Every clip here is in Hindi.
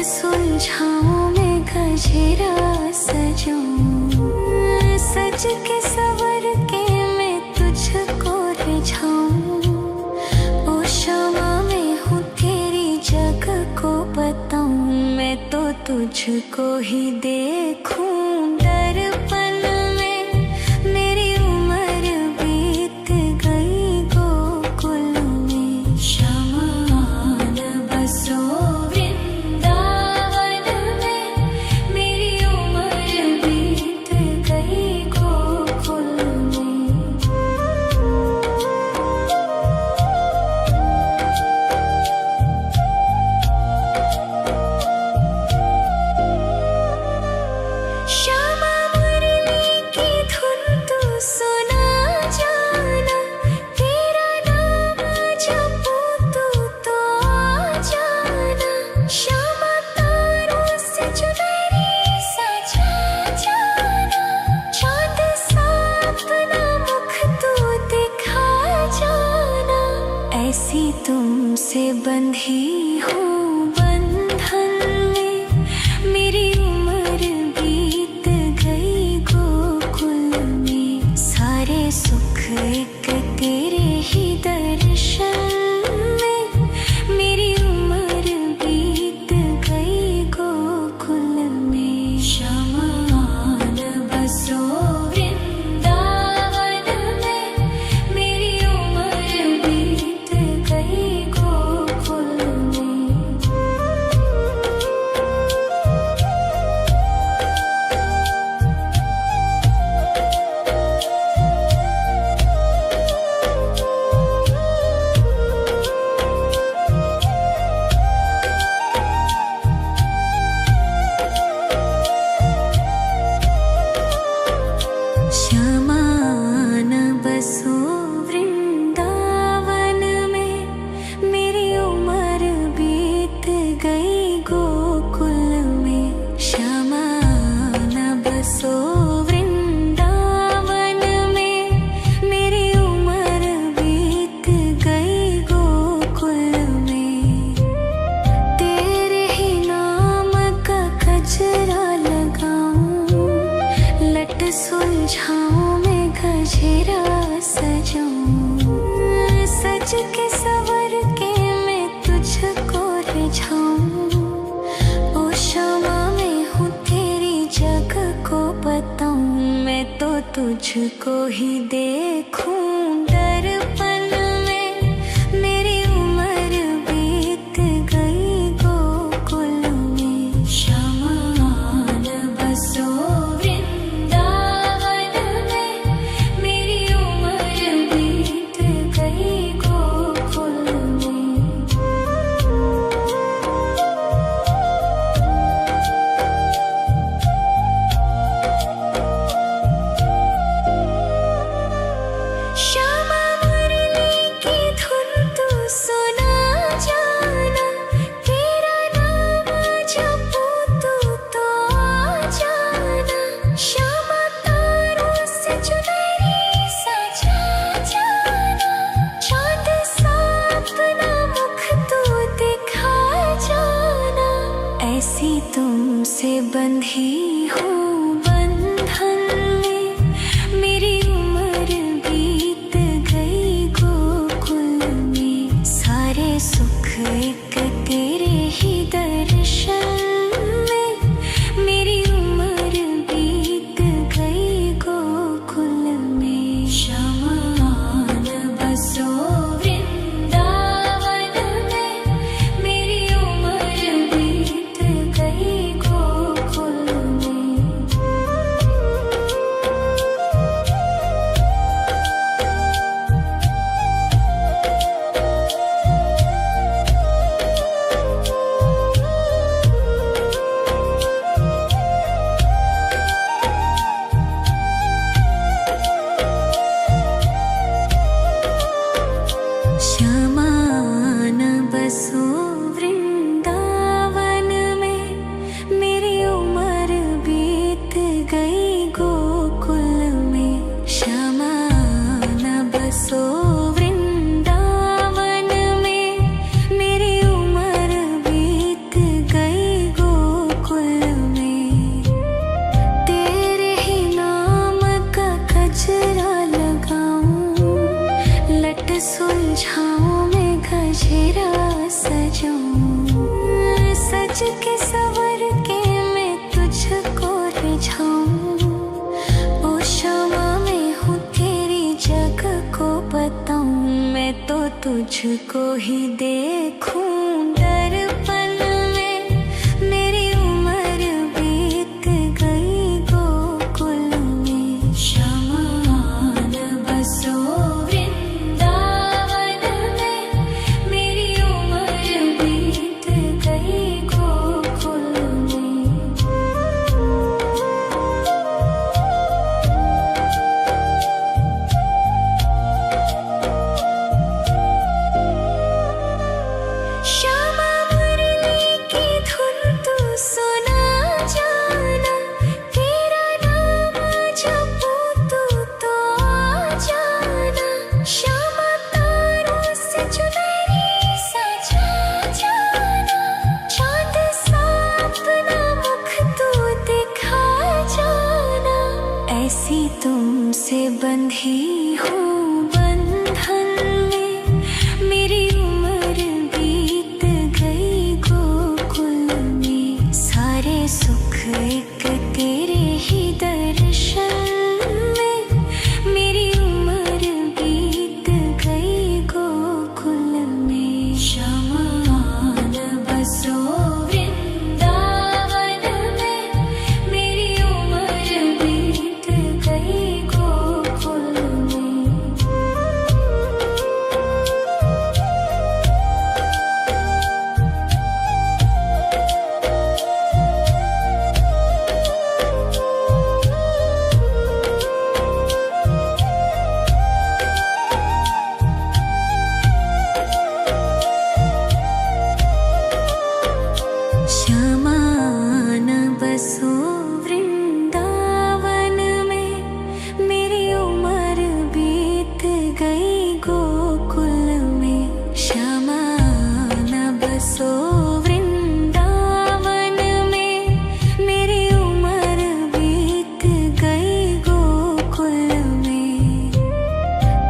सुलझाऊं मैं गजरा सजाऊं, सज के सवर के मैं तुझको रिझाऊं। ओ शमा मैं हूँ तेरी जग को बताऊं, मैं तो तुझको ही देखूं दर्पण में। मेरी उम्र बीत गई गोकुल में, शमान बसो ऐसी तुमसे बंधी हूँ बंधन में। मेरी उम्र बीत गई गोकुल में, सारे सुख एक तेरे ही दर्शन में। मेरी उम्र बीत गई गोकुल में, शमान बसो सुलझाऊं मैं गजरा सजाऊं, सज के सवर के मैं तुझको रिझाऊं। ओ शमा मैं हूँ तेरी जग को बताऊं, मैं तो तुझको ही देखूं दर्पण में। मेरी उम्र बीत गई गोकुल में, शमान बसो श्यामा मुरली बसो वृंदावन में, मेरी उम्र बीत गई गोकुल में। तेरे ही नाम का गजरा लगाऊं, लट सुलझाऊं मैं गजरा सजाऊं, सज के सवर के मैं तुझको रिझाऊं। ओ क्षमा में हूँ तेरी जग को बताऊं, मैं तो तुझको ही देखूं दर्पण में, मेरी उम्र बीत गई गोकुल में। शमान बसो वृंदावन में, मेरी उम्र बीत गई गोकुल में। श्यामा मुरली की धुन तू सुना जाना, तेरा नाम जपूं तो आ जाना। श्यामा तारों से चुनरी सजा जाना, चाँद सा अपना मुख तू दिखा जाना। ऐसी तुमसे बंधी हूँ बंधन में, मेरी उम्र बीत गई गोकुल में। सारे सुख एक तेरे ही दर्शन में, मेरी उम्र बीत गई गोकुल में। शमान बसो वृंदावन में, मेरी उम्र बीत गई गोकुल में। श्यामान बसो वृंदावन में, मेरी उम्र बीत गई गोकुल में। श्यामान बसो वृंदावन में, मेरी उम्र बीत गई गोकुल में।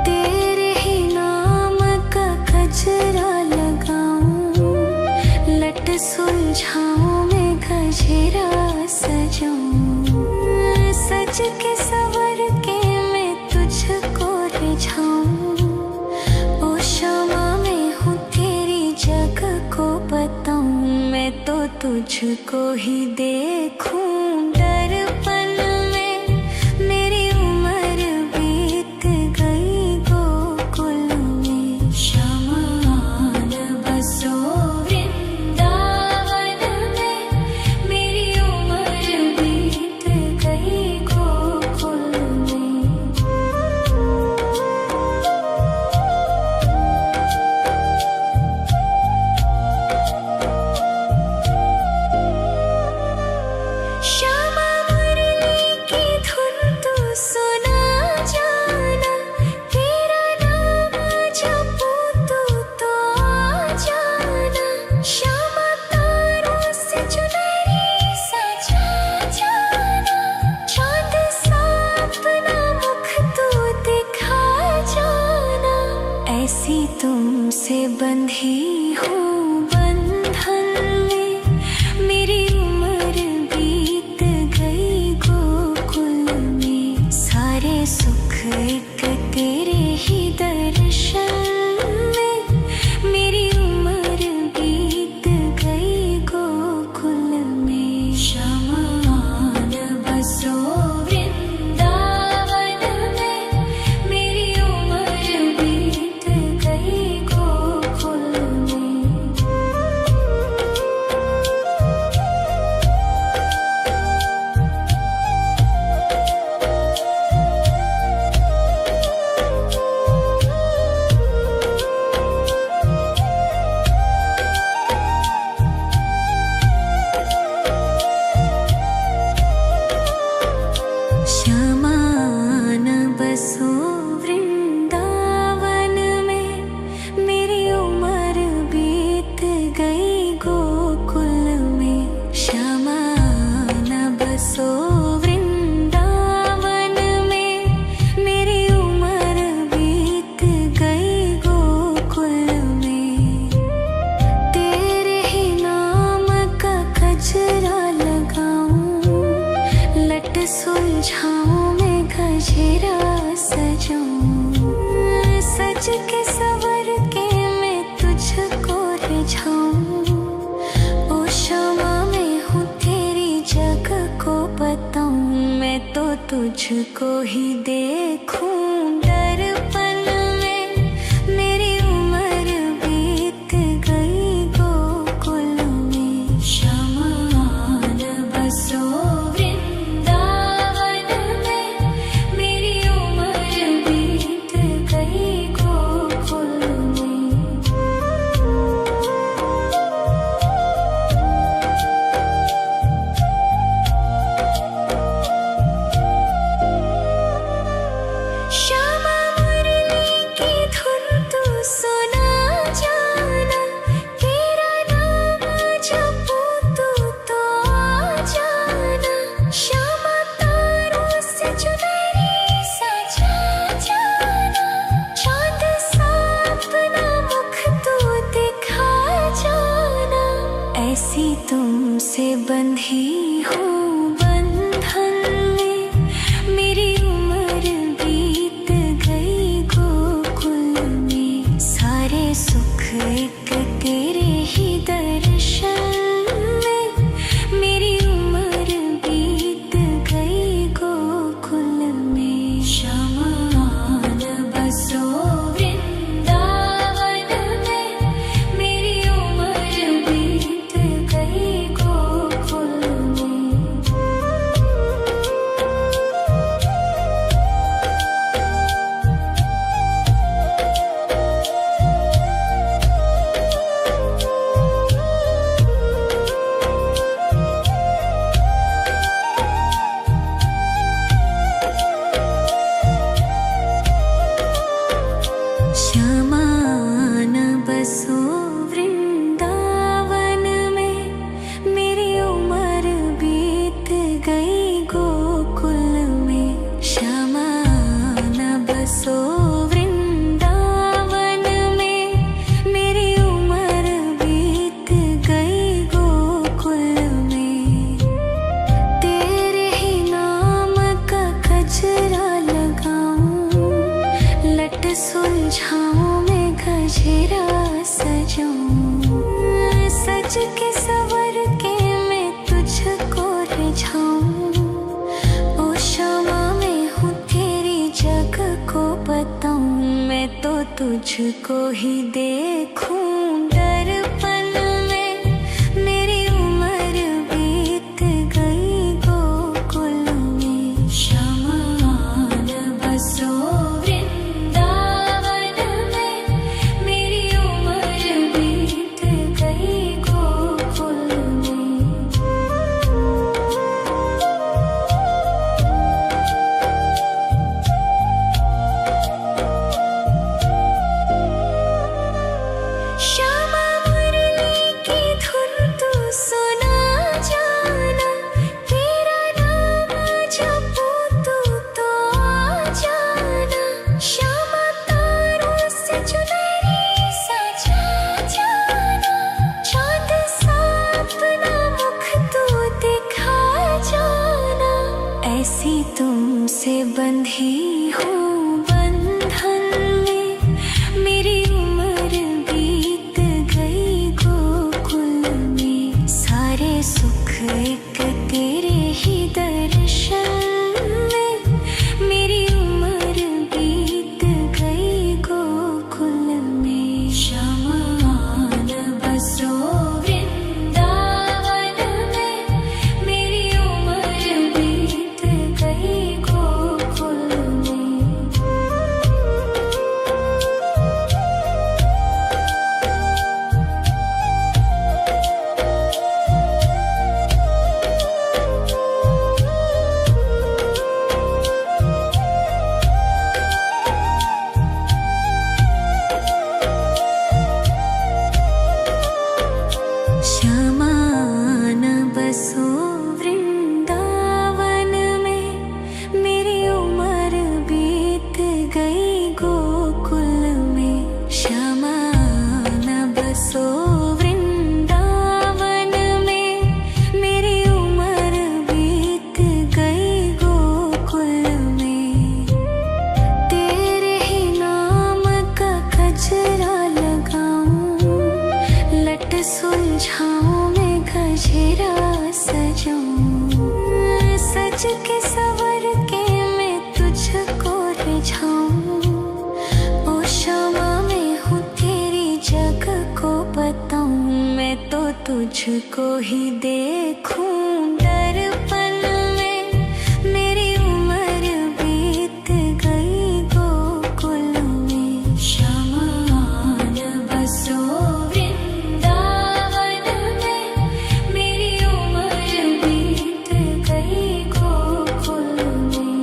तेरे ही नाम का गजरा लगाऊं, लट सुलझाऊं मैं गजरा सजाऊं, सज के सवर के मैं तुझको रिझाऊं। ओ क्षमा में हूँ तेरी जग को बताऊं, मैं तो तुझको ही देखूं दर्पण में, मेरी उम्र बीत गई गोकुल में। शमान बसो वृंदावन में, मेरी उम्र बीत गई गोकुल में। श्यामा मुरली की धुन तू सुना जाना, तेरा नाम जपूं तो आ जाना। श्यामा तारों से चुनरी सजा जाना, चाँद सा अपना मुख तू दिखा जाना। ऐसी तुमसे बंधी हूँ बंधन में, मेरी उम्र बीत गई गोकुल में। सारे सुख एक तेरे ही दर्शन में, मेरी उम्र बीत गई गोकुल में। शमान बसो वृंदावन में, मेरी उम्र बीत गई गोकुल में। जाऊं, सज के सवर के मैं तुझको रिझाऊं। ओ क्षमा मैं हूँ तेरी जग को बताऊं, मैं तो तुझको ही देखूं दर्पण में। मेरी उम्र बीत गई गोकुल में, शमान बसो वृंदावन में। मेरी उम्र बीत गई गोकुल में। श्यामा मुरली की धुन तू सुना जाना, तेरा नाम जपूं तू तो आ जाना। श्यामा तारों से चुनरी सजा जाना, चांद सा अपना मुख तू दिखा जाना। ऐसी तुमसे बंधी हूँ बंधन में, मेरी उम्र बीत गई गोकुल में। सारे सुख एक तेरे ही दर्शन में, मेरी उम्र बीत गई गोकुल में। शमान बसो वृंदावन में, मेरी उम्र बीत गई गोकुल में। श्यामान बसो वृंदावन में, मेरी उम्र बीत गई गोकुल में। श्यामान बसो वृंदावन में, मेरी उम्र बीत गई गोकुल में। तेरे ही नाम का गजरा लगाऊं, लट सुलझाऊं मैं गजरा सजाऊं। सज के सवर के मैं तुझको रिझाऊं। ओ क्षमा मैं हूँ तेरी जग को बताऊं, मैं तो तुझको ही देखूं दर्पण में। मेरी उम्र बीत गई गोकुल में, शमान बसो वृंदावन में। मेरी उम्र बीत गई गोकुल में। सुलझाऊं मैं गजरा सजाऊं, सज के सवर के मैं तुझको रिझाऊं। ओ शमा मैं हूँ तेरी जग को बताऊं, मैं तो तुझको ही देखूं दर्पण में। मेरी उम्र बीत गई गोकुल में, शमान बसो वृंदावन में। मेरी उम्र बीत गई गोकुल में।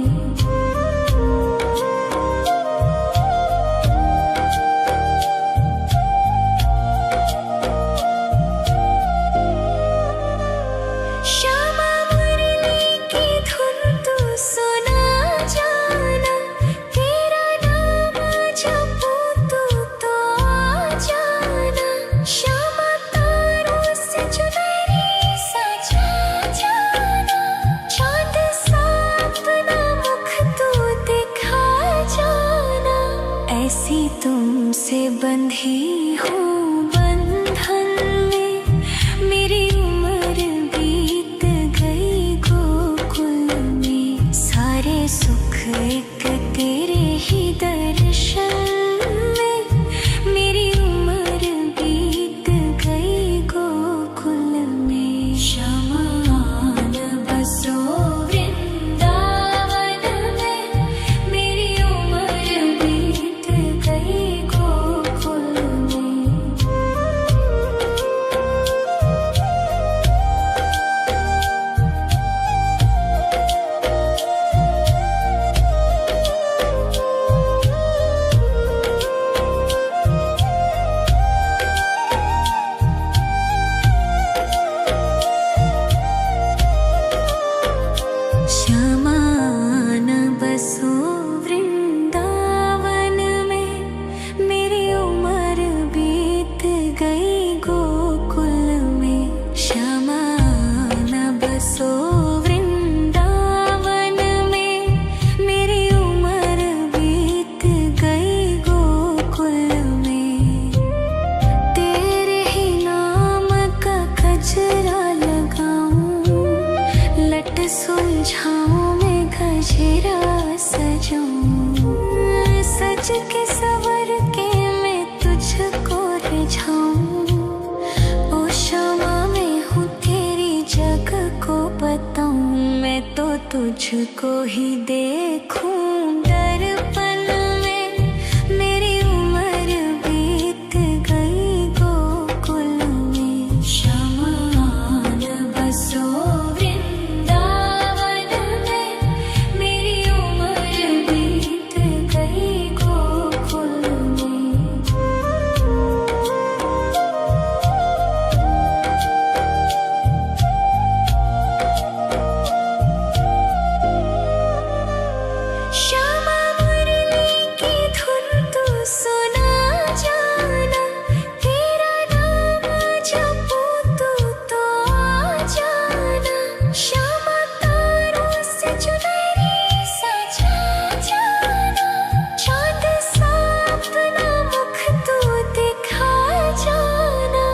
श्यामा मुरली की धुन तू सुना जाना, तेरा नाम जपूं तो आ जाना। श्यामा तारों से चुनरी सजा जाना, चांद सा अपना मुख तू दिखा जाना। ऐसी तुमसे बंधी हूँ बंधन में, मेरी उम्र बीत गई गोकुल में। सारे सुख एक तेरे ही दर्शन में, मेरी उम्र बीत गई गोकुल में। शमान बसो वृंदावन में, मेरी उम्र बीत गई गोकुल में। शमान बसो वृंदावन में, मेरी उम्र बीत गई गोकुल में। शमान बसो वृंदावन में, मेरी उम्र बीत गई गोकुल में। तेरे ही नाम का गजरा लगाऊं, लट सुलझाऊं मैं गजरा सजाऊं। सज के सवर के मैं तुझको रिझाऊं। ओ शमा मैं हूँ तेरी जग को बताऊं, मैं तो तुझको ही देखूं दर्पण में। मेरी उम्र बीत गई गोकुल में। शमान बसो वृंदावन में, मेरी उम्र बीत गई गोकुल में। श्यामा मुरली की धुन तू सुना जाना, तेरा नाम जपूं तो आ जाना। श्यामा तारों से चुनरी सजा जाना, चांद सा अपना मुख तू दिखा जाना।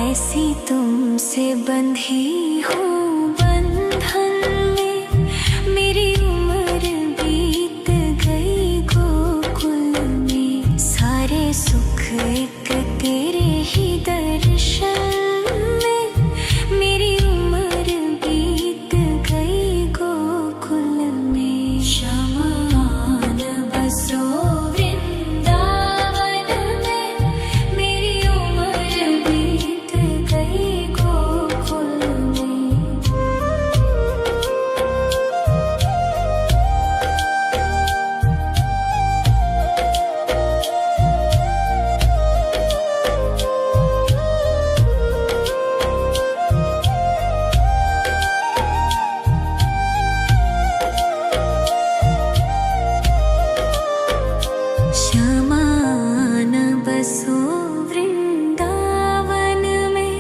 ऐसी तुमसे बंधी हूँ बंधन में, मेरी उम्र बीत गई गोकुल में। सारे सुख एक तेरे ही दर्शन में, मेरी उम्र बीत गई गोकुल में। शमान बसो वृंदावन में, मेरी उम्र बीत गई गोकुल में। शमान बसो वृंदावन में,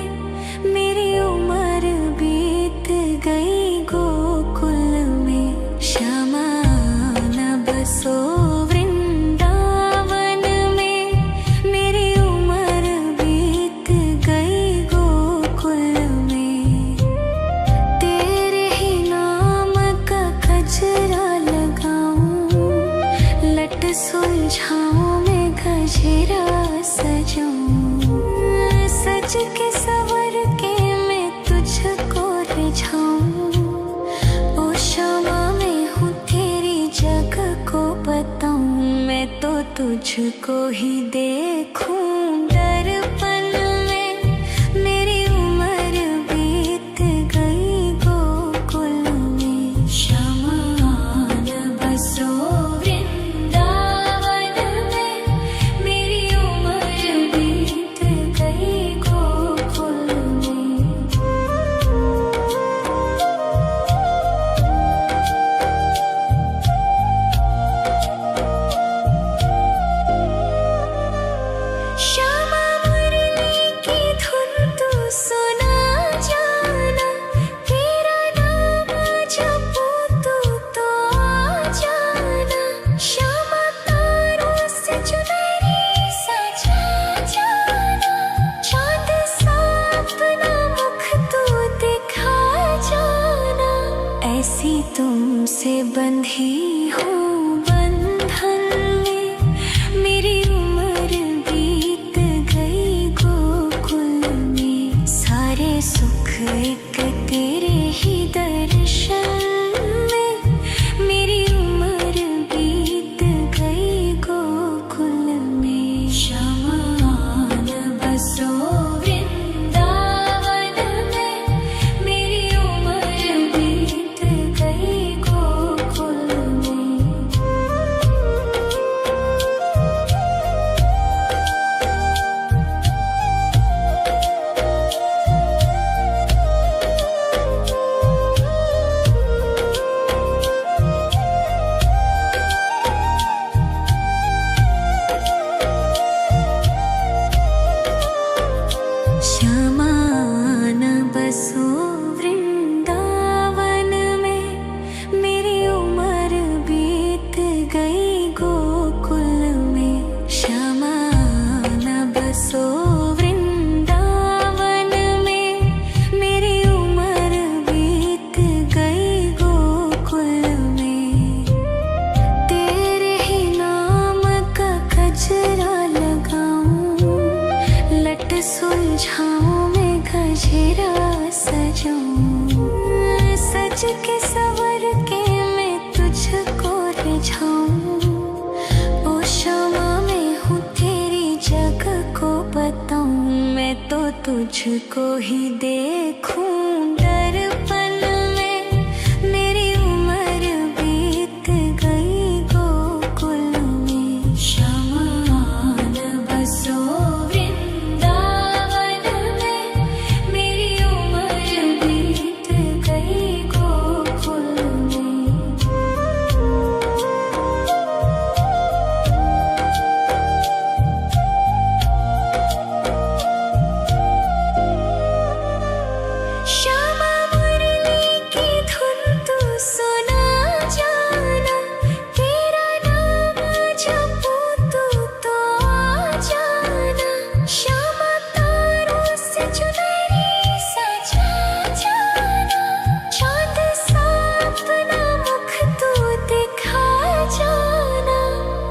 मेरी उम्र बीत गई गोकुल में। शमान बसो वृंदावन में, मेरी उम्र बीत गई गोकुल सुलझाऊं मैं गजरा सजाऊं, सज के सवर के मैं तुझको रिझाऊं। ओ शमा मैं हूँ तेरी जग को बताऊं, मैं तो तुझको ही देखूं दर्पण में। मेरी उम्र बीत गई गोकुल में, शमा न बसो ऐसी तुमसे बंधी हूँ बंधन में। मेरी उम्र बीत गई गोकुल में, सारे सुख एक तेरे ही दर्शन में। मेरी उम्र बीत गई गोकुल में, शमा न बसो वृंदावन में। मेरी उम्र बीत गई गोकुल में, शमा न बसो वृंदावन में। मेरी उम्र बीत गई गोकुल में, तेरे ही नाम का गजरा लगाऊं, लट सुलझाऊं मैं गजरा सजाऊं। सज के सवर के मैं तुझको रिझाऊं। ओ शमा मैं हूँ तेरी जग को बताऊं, मैं तो तुझको ही देखूं दर्पण में। मेरी उम्र बीत गई गोकुल में, शमा न बसो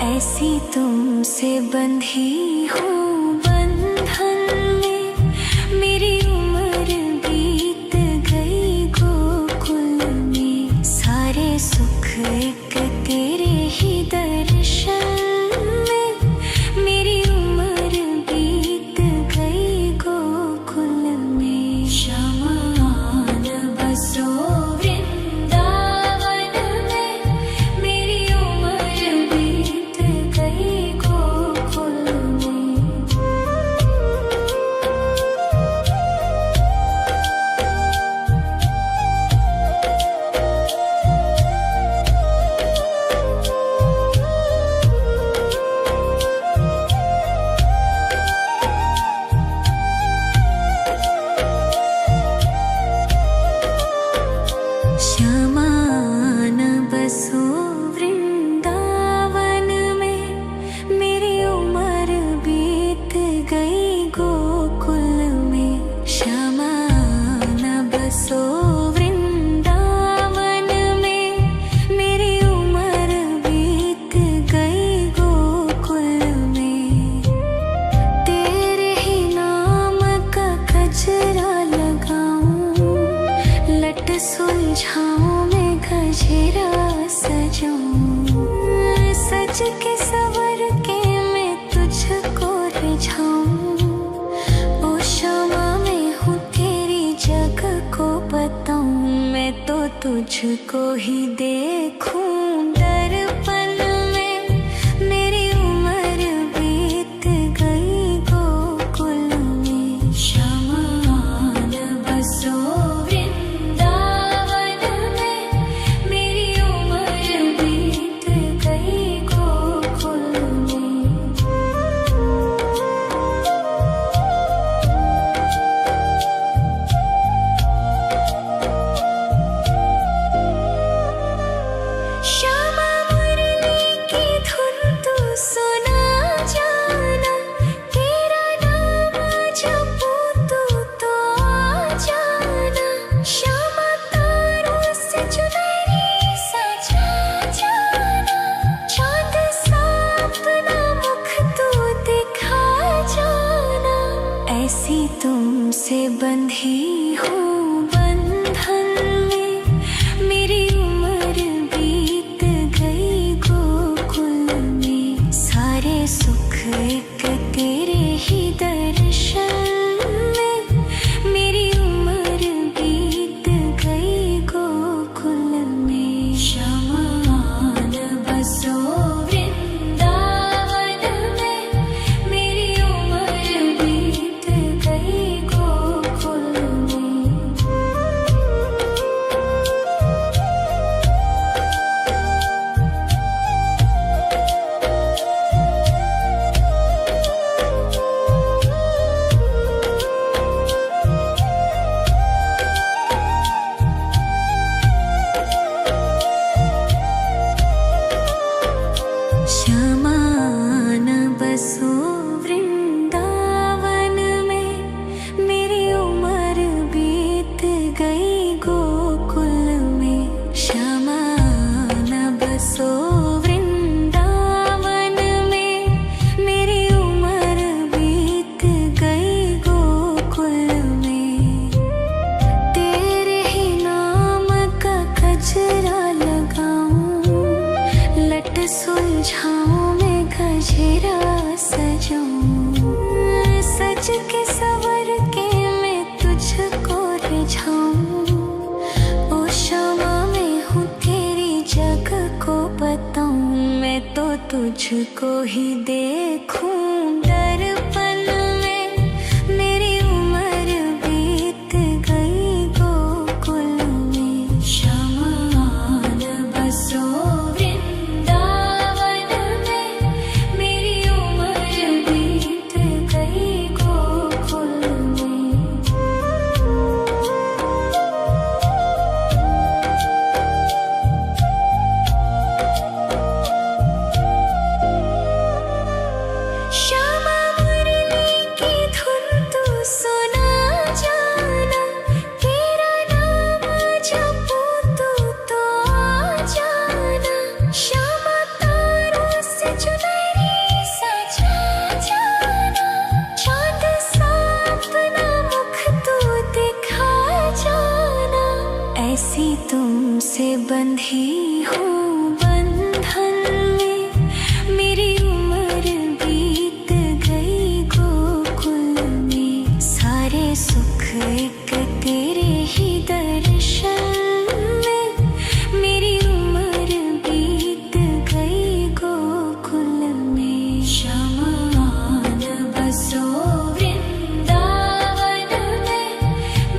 ऐसी तुमसे बंधी हूँ बंधन में। मेरी उम्र बीत गई गोकुल में, सारे सुख एक तेरे ही दर्शन में। मेरी उम्र बीत गई गोकुल में, शमा न बसो गई गोकुल में। तुझको ही देखूं दर्पण में, मेरी उम्र बीत गई गोकुल में। शमान बसो वृंदावन में, मेरी उम्र बीत गई गोकुल में। श्यामा मुरली की धुन तू सुना जाना, तेरा नाम जपूं तो आ जाना। श्यामा तारों से चुनरी सजा जाना, चांद सा अपना मुख तू दिखा जाना। ऐसी तुमसे बंधी हूँ बंधन में, मेरी उम्र बीत गई गोकुल में। सारे सुख एक तेरे ही दर्शन में, मेरी उम्र बीत गई गोकुल में। शमान बसो वृंदावन में, मेरी उम्र बीत गई गोकुल में। श्यामान बसो वृंदावन में, मेरी उम्र बीत गई गोकुल में। श्यामान बसो वृंदावन में, मेरी उम्र बीत गई गोकुल में। तेरे ही नाम का गजरा लगाऊं, लट सुलझाऊं मैं गजरा सजाऊं। सज के सवर के मैं तुझको रिझाऊं। ओ श्यामा मैं हूँ तेरी जग को बताऊं, मैं तो तुझको ही देखूं दर्पण में, मेरी उम्र बीत गई गोकुल में। शमान बसो वृंदावन में, मेरी उम्र बीत गई गोकुल में। श्यामा मुरली की धुन तू सुना जाना, तेरा नाम जपूं तो आ जाना। श्यामा तारों से चुनरी सजा जाना, चांद सा अपना मुख तू दिखा जाना। ऐसी तुमसे बंधी हूँ बंधन में, मेरी उम्र बीत गई गोकुल में। सारे सुख एक तेरे ही दर्शन में, मेरी उम्र बीत गई गोकुल में। शमान बसो वृंदावन में,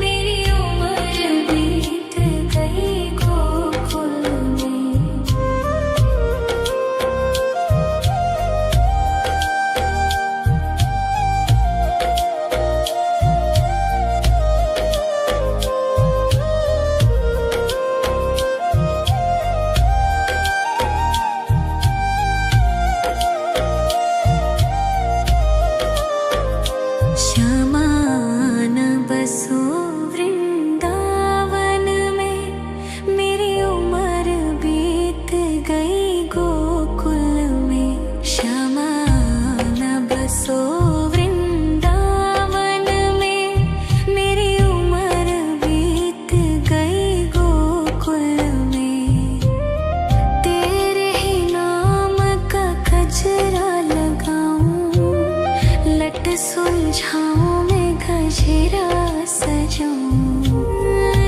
मेरी उम्र बीत गई गोकुल में। श्यामान बसो वृंदावन में, मेरी उम्र बीत गई गोकुल में। श्यामान बसो वृंदावन में, मेरी उम्र बीत गई गोकुल में। तेरे ही नाम का गजरा लगाऊं, लट सुलझाऊं मैं गजरा सजाऊं।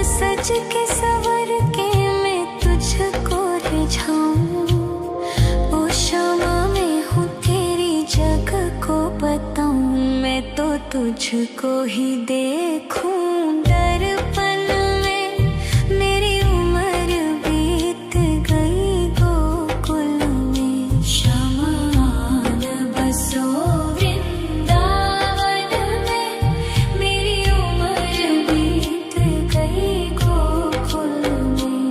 सज के सवर के तुझको ही देखूं दर्पण में। मेरी उम्र बीत गई गोकुल में, शमान बसो वृंदावन में। मेरी उम्र बीत गई गोकुल में।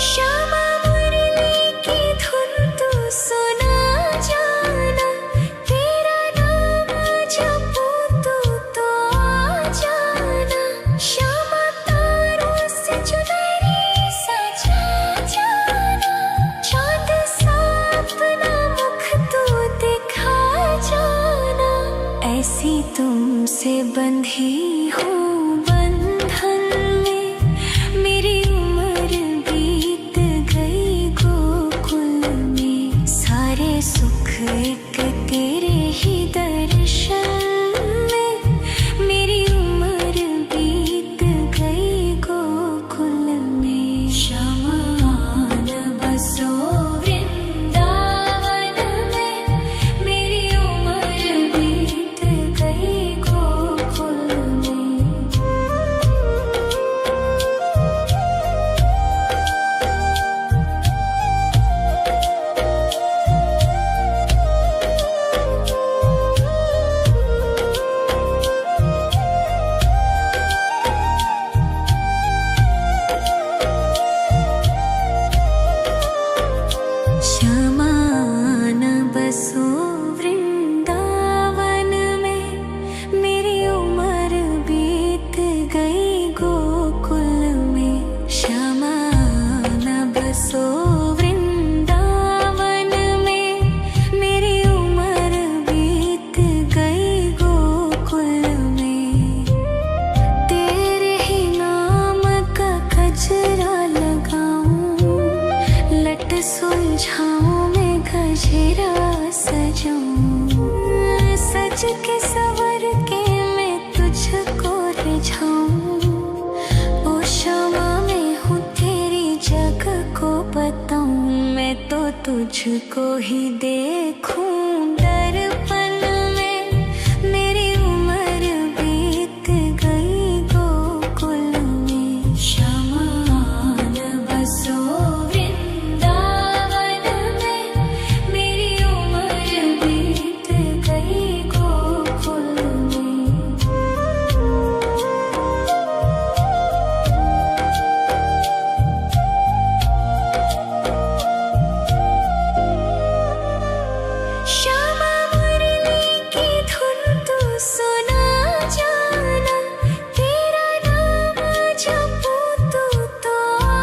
श्यामा मुरली की धुन तू सुना जाना, तेरा नाम जपूं तू तो आ जाना। श्यामा तारों से चुनरी सजा जाना, चाँद सा अपना मुख तू दिखा जाना। ऐसी तुमसे बंधी हूँ बंधन में, मेरी उम्र बीत गई गोकुल में। सारे सुख एक तेरे ही दर्शन में, मेरी उम्र बीत गई गोकुल में। शमान बसो वृंदावन में, मेरी उम्र बीत गई गोकुल में। शमान बसो वृंदावन में, मेरी उम्र बीत गई गोकुल में। शमान बसो वृंदावन में, मेरी उम्र बीत गई गोकुल में। तेरे ही नाम का गजरा लगाऊं, लट सुलझाऊं मैं गजरा सजाऊं। सज के सवर के मैं तुझको रिझाऊं। ओ क्षमा मैं हूँ तेरी जग को बताऊं, मैं तो तुझको ही देखूं दर्पण में। मेरी उम्र बीत गई गोकुल में। शमान बसो वृंदावन में, मेरी उम्र बीत गई गोकुल में। श्यामा मुरली की धुन तू सुना जाना, तेरा नाम जपूं तू तो आ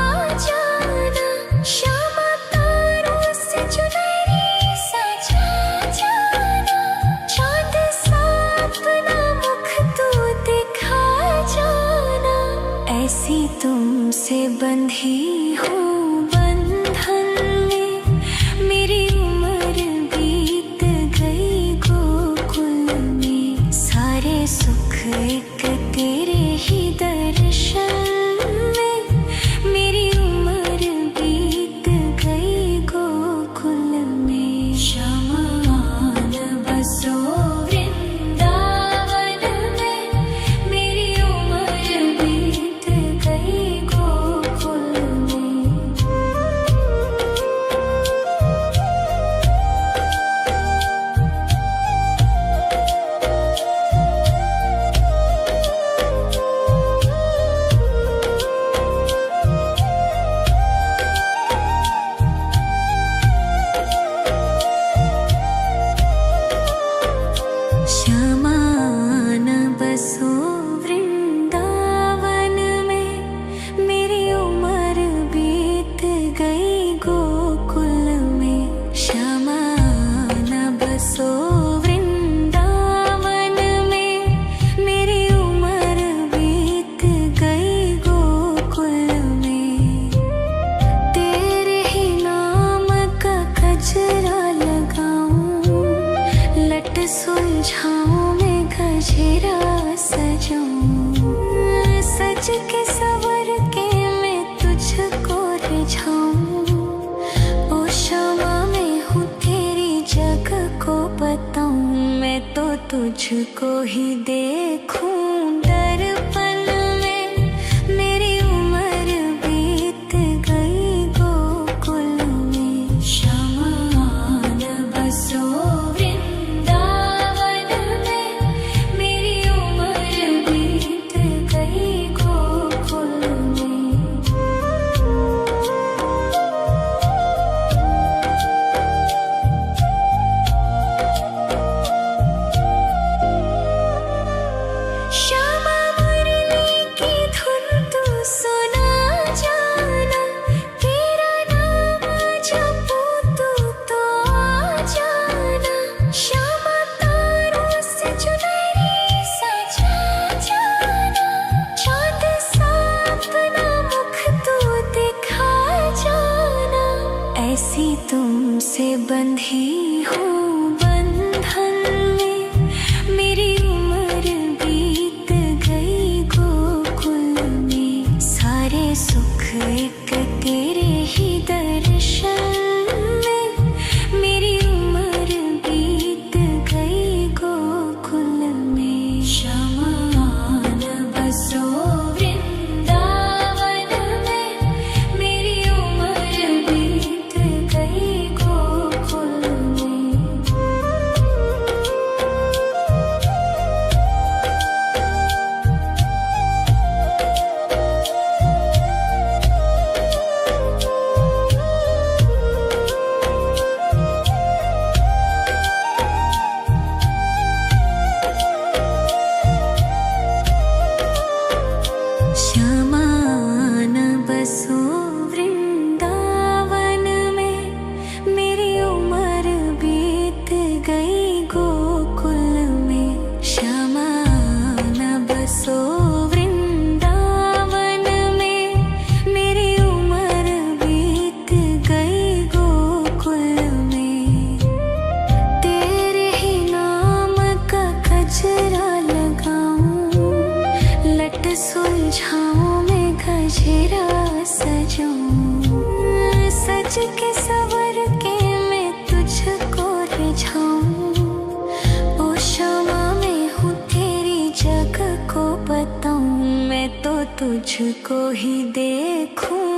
जाना। श्यामा तारों से चुनरी सजा जाना, चाँद सा अपना मुख तू दिखा जाना। ऐसी तुमसे बंधी हूँ बंधन में, मेरी उम्र बीत गई गोकुल में। सारे सुख एक तेरे ही दर्शन में, मेरी उम्र बीत गई गोकुल में। शमान बसो वृंदावन में, मेरी उम्र बीत गई गोकुल में। शमान बसो वृंदावन में, मेरी उम्र बीत गई गोकुल में। शमान बसो वृंदावन में, मेरी उम्र बीत गई गोकुल में। तेरे ही नाम का गजरा लगाऊं, लट सुलझाऊं मैं गजरा सजाऊं। सज के सवर के तुझको ही देखूं दर्पण में मेरी उम्र बीत गई गोकुल में शमान बसो वृंदावन में मेरी उम्र बीत गई गोकुल में श्यामा मुरली की धुन तू सुना जाना तेरा नाम जपूं तो आ जाना श्यामा तारों से चुनरी सजा जाना चाँद सा अपना मुख तू दिखा जाना ऐसी तुमसे बंधी हूँ बंधन में मेरी उम्र बीत गई गोकुल में सारे सुख एक तेरे ही दर्शन में मेरी उम्र बीत गई गोकुल में शमान बसो वृंदावन में मेरी उम्र बीत गई गोकुल में श्यामान बसो वृंदावन में मेरी उम्र बीत गई गोकुल में श्यामान बसो वृंदावन में मेरी उम्र बीत गई गोकुल में तेरे ही नाम का गजरा लगाऊं लट सुलझाऊं मैं गजरा सजाऊं सज के सवर के मैं तुझको रिझाऊं ओ क्षमा मैं हूँ तेरी जग को बताऊं मैं तो तुझको ही देखूं